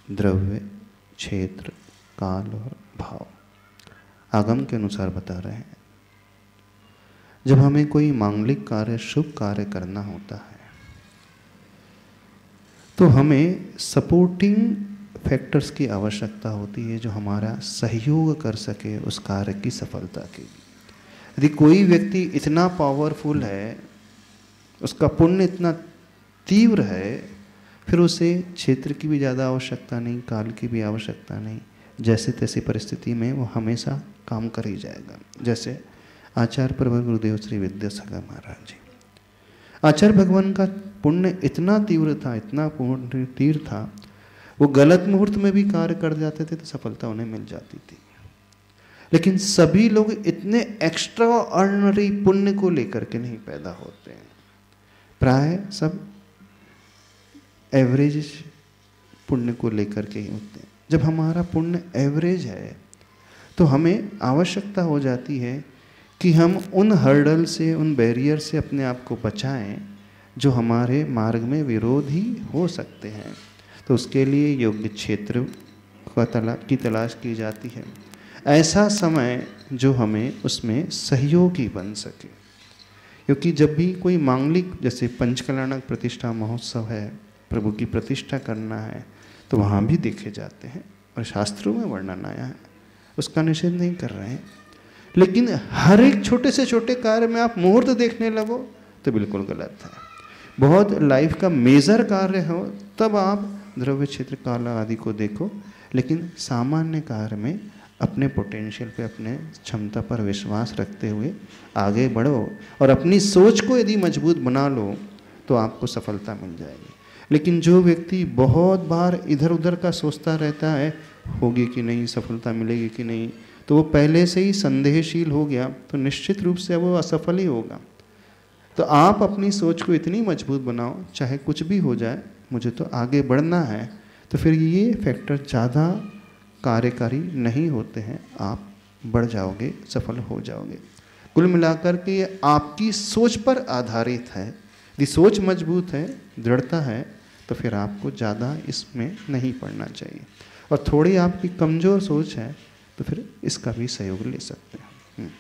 द्रव्य, क्षेत्र, काल और भाव आगम के अनुसार बता रहे हैं। जब हमें कोई मांगलिक कार्य, शुभ कार्य करना होता है तो हमें सपोर्टिंग फैक्टर्स की आवश्यकता होती है जो हमारा सहयोग कर सके उस कार्य की सफलता के लिए। यदि कोई व्यक्ति इतना पावरफुल है, उसका पुण्य इतना तीव्र है, फिर उसे क्षेत्र की भी ज़्यादा आवश्यकता नहीं, काल की भी आवश्यकता नहीं, जैसे तैसी परिस्थिति में वो हमेशा काम कर ही जाएगा। जैसे आचार्य प्रवर गुरुदेव श्री विद्यासागर महाराज जी, आचार्य भगवान का पुण्य इतना तीव्र था, इतना पुण्य तीव्र था, वो गलत मुहूर्त में भी कार्य कर जाते थे तो सफलता उन्हें मिल जाती थी। लेकिन सभी लोग इतने एक्स्ट्रा ऑर्डिनरी पुण्य को लेकर के नहीं पैदा होते हैं, प्राय सब एवरेज पुण्य को लेकर के ही होते हैं। जब हमारा पुण्य एवरेज है तो हमें आवश्यकता हो जाती है कि हम उन हर्डल से, उन बैरियर से अपने आप को बचाएं जो हमारे मार्ग में विरोधी हो सकते हैं। तो उसके लिए योग्य क्षेत्र की तलाश की जाती है, ऐसा समय जो हमें उसमें सहयोगी बन सके। क्योंकि जब भी कोई मांगलिक, जैसे पंचकल्याणक प्रतिष्ठा महोत्सव है, प्रभु की प्रतिष्ठा करना है, तो वहाँ भी देखे जाते हैं और शास्त्रों में वर्णन आया है, उसका निषेध नहीं कर रहे हैं। लेकिन हर एक छोटे से छोटे कार्य में आप मुहूर्त देखने लगो तो बिल्कुल गलत है। बहुत लाइफ का मेजर कार्य हो तब आप द्रव्य, क्षेत्र, काल आदि को देखो, लेकिन सामान्य कार्य में अपने पोटेंशियल पे, अपने क्षमता पर विश्वास रखते हुए आगे बढ़ो और अपनी सोच को यदि मजबूत बना लो तो आपको सफलता मिल जाएगी। लेकिन जो व्यक्ति बहुत बार इधर उधर का सोचता रहता है, होगी कि नहीं, सफलता मिलेगी कि नहीं, तो वो पहले से ही संदेहशील हो गया तो निश्चित रूप से वो असफल ही होगा। तो आप अपनी सोच को इतनी मजबूत बनाओ, चाहे कुछ भी हो जाए, मुझे तो आगे बढ़ना है, तो फिर ये फैक्टर ज़्यादा कार्यकारी नहीं होते हैं, आप बढ़ जाओगे, सफल हो जाओगे। कुल मिलाकर के ये आपकी सोच पर आधारित है। यदि सोच मजबूत है, दृढ़ता है, तो फिर आपको ज़्यादा इसमें नहीं पड़ना चाहिए। और थोड़ी आपकी कमज़ोर सोच है तो फिर इसका भी सहयोग ले सकते हैं।